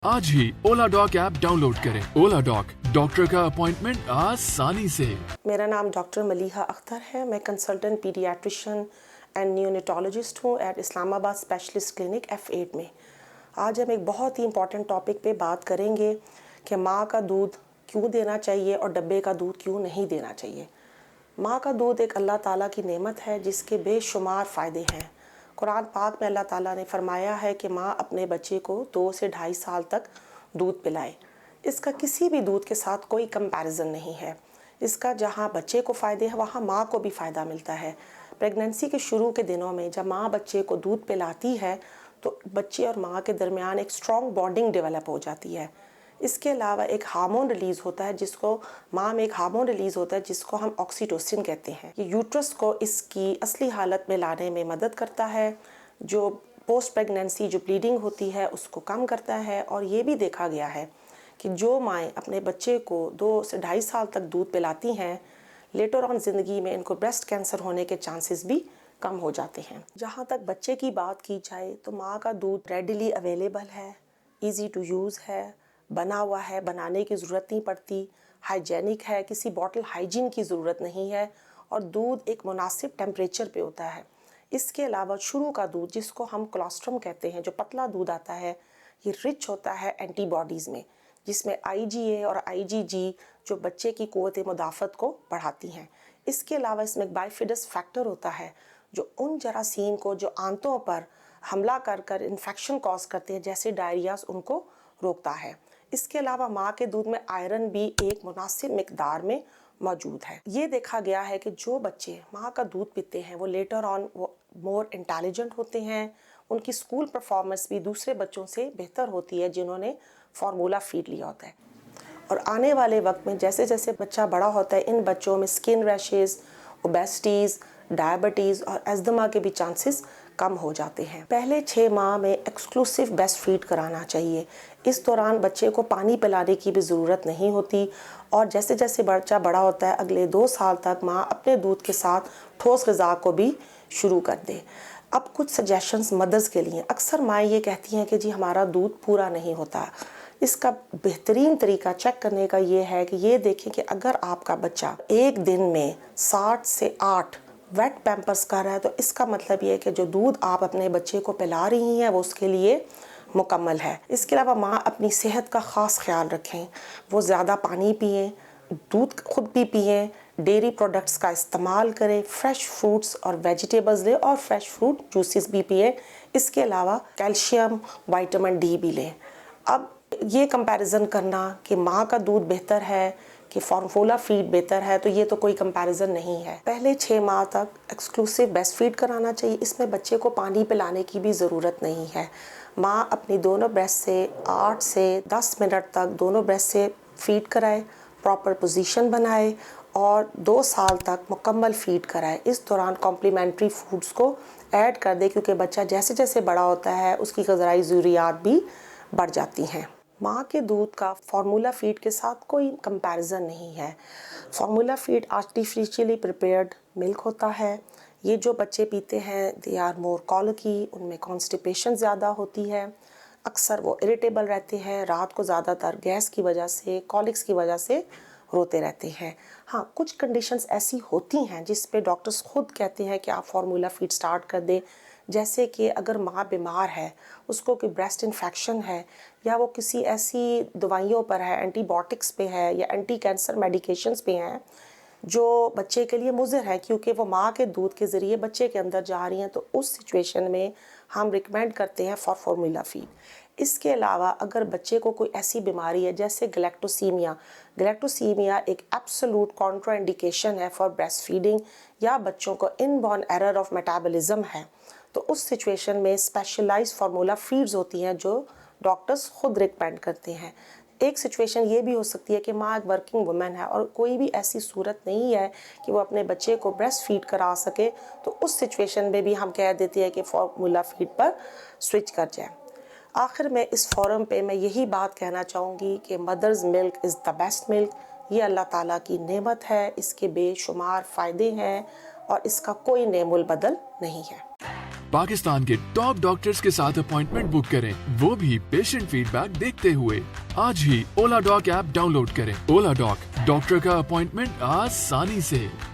आज ही ओला dock app download करें। ओला dock, doctor का अपॉइंटमेंट आसानी से। मेरा नाम डॉक्टर मलीहा अख्तर है। मैं कंसल्टेंट पीडियाट्रिशियन एंड न्यूनेटोलॉजिस्ट हूँ eight Islamabad specialist clinic F8 में। आज हम एक बहुत ही इंपॉर्टेंट टॉपिक पे बात करेंगे कि माँ का दूध क्यों देना चाहिए और डब्बे का दूध क्यों नहीं देना चाहिए। माँ का दूध एक अल्लाह ताला की नेमत है जिसके बेशुमार फ़ायदे हैं। कुरान पाक में अल्लाह ताला ने फरमाया है कि माँ अपने बच्चे को 2 से ढाई साल तक दूध पिलाए। इसका किसी भी दूध के साथ कोई कंपैरिजन नहीं है। इसका जहाँ बच्चे को फ़ायदे हैं वहाँ माँ को भी फ़ायदा मिलता है। प्रेगनेंसी के शुरू के दिनों में जब माँ बच्चे को दूध पिलाती है तो बच्चे और माँ के दरमियान एक स्ट्रॉन्ग बॉन्डिंग डेवलप हो जाती है। इसके अलावा एक हार्मोन रिलीज़ होता है जिसको माँ में एक हार्मोन रिलीज़ होता है जिसको हम ऑक्सीटोसिन कहते हैं। ये यूट्रस को इसकी असली हालत में लाने में मदद करता है। जो पोस्ट प्रेगनेंसी जो ब्लीडिंग होती है उसको कम करता है। और ये भी देखा गया है कि जो माएँ अपने बच्चे को 2 से ढाई साल तक दूध पिलाती हैं, लेटर ऑन ज़िंदगी में इनको ब्रेस्ट कैंसर होने के चांसेस भी कम हो जाते हैं। जहाँ तक बच्चे की बात की जाए तो माँ का दूध रेडिली अवेलेबल है, ईज़ी टू यूज़ है, बना हुआ है, बनाने की ज़रूरत नहीं पड़ती, हाइजेनिक है, किसी बॉटल हाइजीन की ज़रूरत नहीं है और दूध एक मुनासिब टेम्परेचर पे होता है। इसके अलावा शुरू का दूध जिसको हम कोलोस्ट्रम कहते हैं, जो पतला दूध आता है, ये रिच होता है एंटीबॉडीज़ में, जिसमें IgA और IgG जो बच्चे की क़ुव्वत मुदाफ़त को बढ़ाती हैं। इसके अलावा इसमें एक बाइफिडस फैक्टर होता है जो उन जरासीम को जो आंतों पर हमला कर इन्फेक्शन कॉज करते हैं जैसे डायरियाज, उनको रोकता है। इसके अलावा माँ के दूध में आयरन भी एक मुनासिब मिकदार में मौजूद है। ये देखा गया है कि जो बच्चे माँ का दूध पीते हैं वो लेटर ऑन वो मोर इंटेलिजेंट होते हैं। उनकी स्कूल परफॉर्मेंस भी दूसरे बच्चों से बेहतर होती है जिन्होंने फार्मूला फीड लिया होता है। और आने वाले वक्त में जैसे जैसे बच्चा बड़ा होता है इन बच्चों में स्किन रैशेज़, ओबेसिटीज़, डायबिटीज़ और अस्थमा के भी चांसेस कम हो जाते हैं। पहले 6 माह में एक्सक्लूसिव ब्रेस्ट फीड कराना चाहिए। इस दौरान बच्चे को पानी पिलाने की भी ज़रूरत नहीं होती और जैसे जैसे बच्चा बड़ा होता है अगले 2 साल तक माँ अपने दूध के साथ ठोस ग़िज़ा को भी शुरू कर दे। अब कुछ सजेशंस मदर्स के लिए। अक्सर माएँ ये कहती हैं कि जी हमारा दूध पूरा नहीं होता। इसका बेहतरीन तरीका चेक करने का ये है कि ये देखें कि अगर आपका बच्चा एक दिन में 7 से 8 वेट पैम्पर्स कर रहा है तो इसका मतलब ये है कि जो दूध आप अपने बच्चे को पिला रही हैं वो उसके लिए मुकम्मल है। इसके अलावा माँ अपनी सेहत का ख़ास ख्याल रखें। वो ज़्यादा पानी पिएँ, दूध खुद भी पिएँ, डेयरी प्रोडक्ट्स का इस्तेमाल करें, फ्रेश फ्रूट्स और वेजिटेबल्स लें और फ्रेश फ्रूट जूसेस भी पिएँ। इसके अलावा कैल्शियम, विटामिन D भी लें। अब ये कंपैरिजन करना कि माँ का दूध बेहतर है कि फार्मूला फीड बेहतर है, तो ये तो कोई कंपैरिजन नहीं है। पहले 6 माह तक एक्सक्लूसिव ब्रेस्ट फीड कराना चाहिए। इसमें बच्चे को पानी पिलाने की भी ज़रूरत नहीं है। माँ अपनी दोनों ब्रेस्ट से 8 से 10 मिनट तक दोनों ब्रेस्ट से फीड कराए, प्रॉपर पोजीशन बनाए और 2 साल तक मुकम्मल फीड कराए। इस दौरान कॉम्प्लीमेंट्री फूड्स को ऐड कर दे क्योंकि बच्चा जैसे जैसे बड़ा होता है उसकी ग़िज़ाई ज़रूरियात भी बढ़ जाती हैं। माँ के दूध का फार्मूला फीड के साथ कोई कंपैरिजन नहीं है। Formula feed artificially prepared milk होता है। ये जो बच्चे पीते हैं दे आर मोर कॉलिकी, उनमें कॉन्स्टिपेशन ज़्यादा होती है। अक्सर वो इरिटेबल रहते हैं, रात को ज़्यादातर गैस की वजह से, कॉलिक्स की वजह से रोते रहते हैं। हाँ, कुछ कंडीशंस ऐसी होती हैं जिस पे डॉक्टर्स खुद कहते हैं कि आप फार्मूला फीड स्टार्ट कर दें। जैसे कि अगर माँ बीमार है, उसको कोई ब्रेस्ट इन्फेक्शन है या वो किसी ऐसी दवाइयों पर है, एंटीबायोटिक्स पे है या एंटी कैंसर मेडिकेशंस पे हैं जो बच्चे के लिए मुज़र है क्योंकि वो माँ के दूध के ज़रिए बच्चे के अंदर जा रही हैं, तो उस सिचुएशन में हम रिकमेंड करते हैं फार्मूला फीड। इसके अलावा अगर बच्चे को कोई ऐसी बीमारी है जैसे गैलेक्टोसीमिया एक एब्सोल्यूट कॉन्ट्राइंडिकेशन है फॉर ब्रेस्ट फीडिंग या बच्चों को इनबॉर्न एरर ऑफ मेटाबॉलिज्म है, तो उस सिचुएशन में स्पेशलाइज्ड फार्मूला फीड्स होती हैं जो डॉक्टर्स खुद रिकमेंड करते हैं। एक सिचुएशन ये भी हो सकती है कि माँ एक वर्किंग वुमेन है और कोई भी ऐसी सूरत नहीं है कि वो अपने बच्चे को ब्रेस्ट फीड करा सके, तो उस सिचुएशन में भी हम कह देते हैं कि फार्मूला फीड पर स्विच कर जाए। आखिर में इस फोरम पे मैं यही बात कहना चाहूँगी कि mother's milk is the best milk. ये अल्लाह ताला की नेमत है, इसके बेशुमार फ़ायदे हैं और इसका कोई नेमुल बदल नहीं है। पाकिस्तान के टॉप डॉक्टर्स के साथ अपॉइंटमेंट बुक करें, वो भी पेशेंट फीडबैक देखते हुए। आज ही ओला डॉक ऐप डाउनलोड करें। ओला डॉक, डॉक्टर का अपॉइंटमेंट आसानी से।